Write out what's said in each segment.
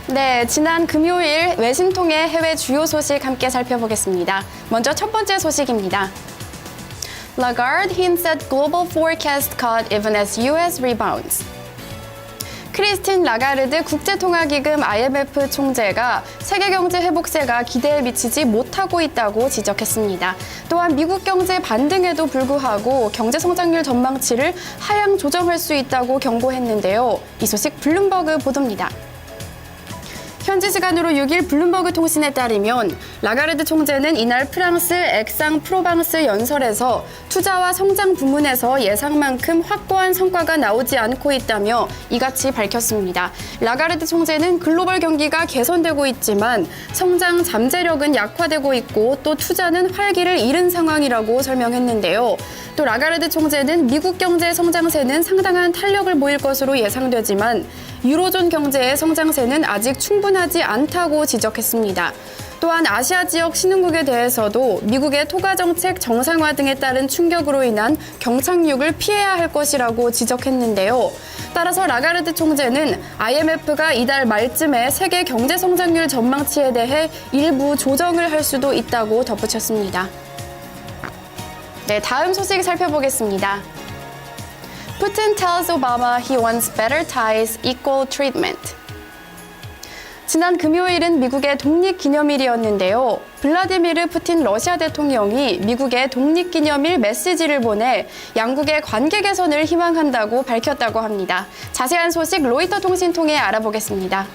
네, 지난 금요일 외신통의 해외 주요 소식 함께 살펴보겠습니다. 먼저 첫 번째 소식입니다. Lagarde hints at global forecast cut even as US rebounds. 크리스틴 라가르드 국제통화기금 IMF 총재가 세계 경제 회복세가 기대에 미치지 못하고 있다고 지적했습니다. 또한 미국 경제 반등에도 불구하고 경제 성장률 전망치를 하향 조정할 수 있다고 경고했는데요. 이 소식 블룸버그 보도입니다. 현지 시간으로 6일 블룸버그 통신에 따르면 라가르드 총재는 이날 프랑스 액상 프로방스 연설에서 투자와 성장 부문에서 예상만큼 확고한 성과가 나오지 않고 있다며 이같이 밝혔습니다. 라가르드 총재는 글로벌 경기가 개선되고 있지만 성장 잠재력은 약화되고 있고 또 투자는 활기를 잃은 상황이라고 설명했는데요. 또 라가르드 총재는 미국 경제 성장세는 상당한 탄력을 보일 것으로 예상되지만 유로존 경제의 성장세는 아직 충분하지 않다고 지적했습니다. 또한 아시아 지역 신흥국에 대해서도 미국의 토가 정책 정상화 등에 따른 충격으로 인한 경착륙을 피해야 할 것이라고 지적했는데요. 따라서 라가르드 총재는 IMF가 이달 말쯤에 세계 경제 성장률 전망치에 대해 일부 조정을 할 수도 있다고 덧붙였습니다. 네, 다음 소식 살펴보겠습니다. Putin tells Obama he wants better ties, equal treatment. 지난 금요일은 미국의 독립기념일이었는데요. 블라디미르 푸틴 러시아 대통령이 미국의 독립기념일 메시지를 보내 양국의 관계 개선을 희망한다고 밝혔다고 합니다. 자세한 소식 로이터 통신 통해 알아보겠습니다.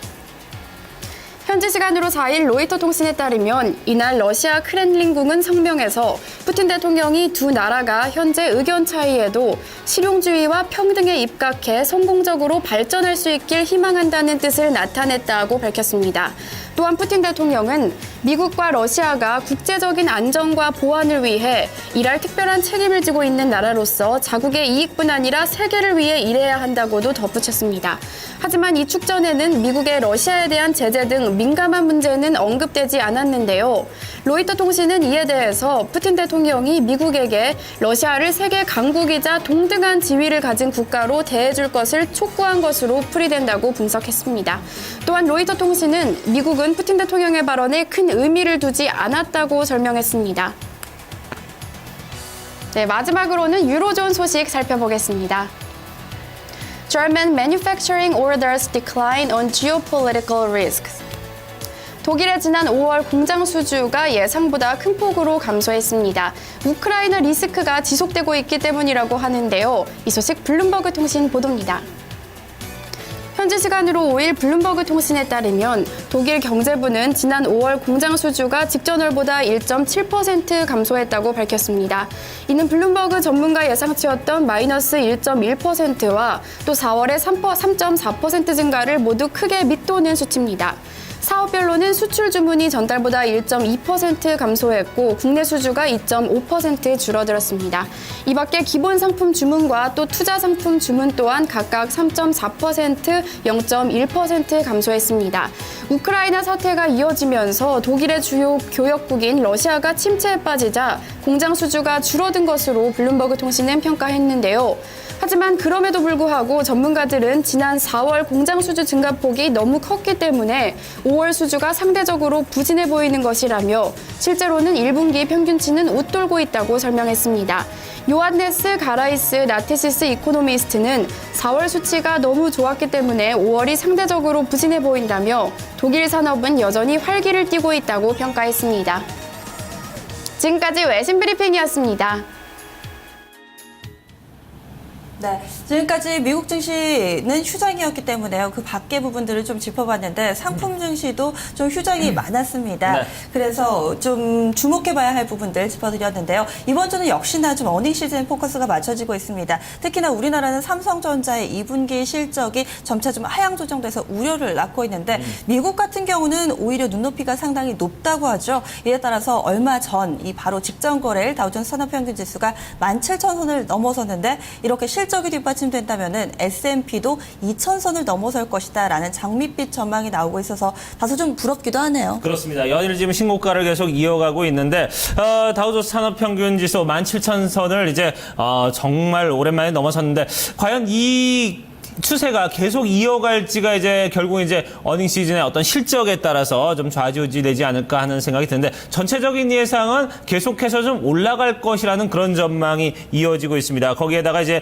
현지 시간으로 4일 로이터 통신에 따르면 이날 러시아 크렘린궁은 성명에서 푸틴 대통령이 두 나라가 현재 의견 차이에도 실용주의와 평등에 입각해 성공적으로 발전할 수 있길 희망한다는 뜻을 나타냈다고 밝혔습니다. 또한 푸틴 대통령은 미국과 러시아가 국제적인 안정과 보안을 위해 일할 특별한 책임을 지고 있는 나라로서 자국의 이익뿐 아니라 세계를 위해 일해야 한다고도 덧붙였습니다. 하지만 이 축전에는 미국의 러시아에 대한 제재 등 민감한 문제는 언급되지 않았는데요. 로이터 통신은 이에 대해서 푸틴 대통령이 미국에게 러시아를 세계 강국이자 동등한 지위를 가진 국가로 대해줄 것을 촉구한 것으로 풀이된다고 분석했습니다. 또한 로이터 통신은 미국은 푸틴 대통령의 발언에 큰 의미를 두지 않았다고 설명했습니다. 네, 마지막으로는 유로존 소식 살펴보겠습니다. German manufacturing orders decline on geopolitical risks. 독일의 지난 5월 공장 수주가 예상보다 큰 폭으로 감소했습니다. 우크라이나 리스크가 지속되고 있기 때문이라고 하는데요. 이 소식 블룸버그 통신 보도입니다. 현지 시간으로 5일 블룸버그 통신에 따르면 독일 경제부는 지난 5월 공장 수주가 직전월보다 1.7% 감소했다고 밝혔습니다. 이는 블룸버그 전문가 예상치였던 마이너스 1.1%와 또 4월의 3.4% 증가를 모두 크게 밑도는 수치입니다. 사업별로는 수출 주문이 전달보다 1.2% 감소했고 국내 수주가 2.5% 줄어들었습니다. 이 밖에 기본 상품 주문과 또 투자 상품 주문 또한 각각 3.4%, 0.1% 감소했습니다. 우크라이나 사태가 이어지면서 독일의 주요 교역국인 러시아가 침체에 빠지자 공장 수주가 줄어든 것으로 블룸버그 통신은 평가했는데요. 하지만 그럼에도 불구하고 전문가들은 지난 4월 공장 수주 증가폭이 너무 컸기 때문에 5월 수주가 상대적으로 부진해 보이는 것이라며 실제로는 1분기 평균치는 웃돌고 있다고 설명했습니다. 요한네스 가라이스 나티시스 이코노미스트는 4월 수치가 너무 좋았기 때문에 5월이 상대적으로 부진해 보인다며 독일 산업은 여전히 활기를 띠고 있다고 평가했습니다. 지금까지 외신 브리핑이었습니다. 네, 지금까지 미국 증시는 휴장이었기 때문에요. 그 밖의 부분들을 좀 짚어봤는데 상품 증시도 좀 휴장이 많았습니다. 네. 그래서 좀 주목해봐야 할 부분들 짚어드렸는데요. 이번 주는 역시나 좀 어닝 시즌 포커스가 맞춰지고 있습니다. 특히나 우리나라는 삼성전자의 2분기 실적이 점차 좀 하향 조정돼서 우려를 낳고 있는데 미국 같은 경우는 오히려 눈높이가 상당히 높다고 하죠. 이에 따라서 얼마 전 이 바로 직전 거래일 다우존스 산업평균지수가 17,000선을 넘어섰는데 이렇게 실적이 뒷받침된다면은 S&P도 2,000선을 넘어설 것이다라는 장밋빛 전망이 나오고 있어서 다소 좀 부럽기도 하네요. 그렇습니다. 연일 지금 신고가를 계속 이어가고 있는데 다우존스 산업평균지수 17,000선을 이제 정말 오랜만에 넘어섰는데 과연 이 추세가 계속 이어갈지가 이제 결국 이제 어닝 시즌의 어떤 실적에 따라서 좀 좌지우지되지 않을까 하는 생각이 드는데 전체적인 예상은 계속해서 좀 올라갈 것이라는 그런 전망이 이어지고 있습니다. 거기에다가 이제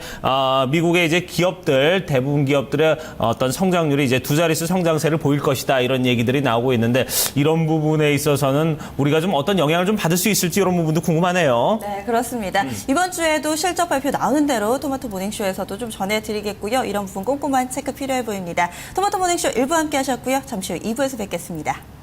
미국의 이제 기업들 대부분 기업들의 어떤 성장률이 이제 두 자릿수 성장세를 보일 것이다 이런 얘기들이 나오고 있는데 이런 부분에 있어서는 우리가 좀 어떤 영향을 좀 받을 수 있을지 이런 부분도 궁금하네요. 네, 그렇습니다. 이번 주에도 실적 발표 나오는 대로 토마토 모닝쇼에서도 좀 전해드리겠고요. 이런 부분 꼼꼼한 체크 필요해 보입니다. 토마토 모닝쇼 1부 함께 하셨고요. 잠시 후 2부에서 뵙겠습니다.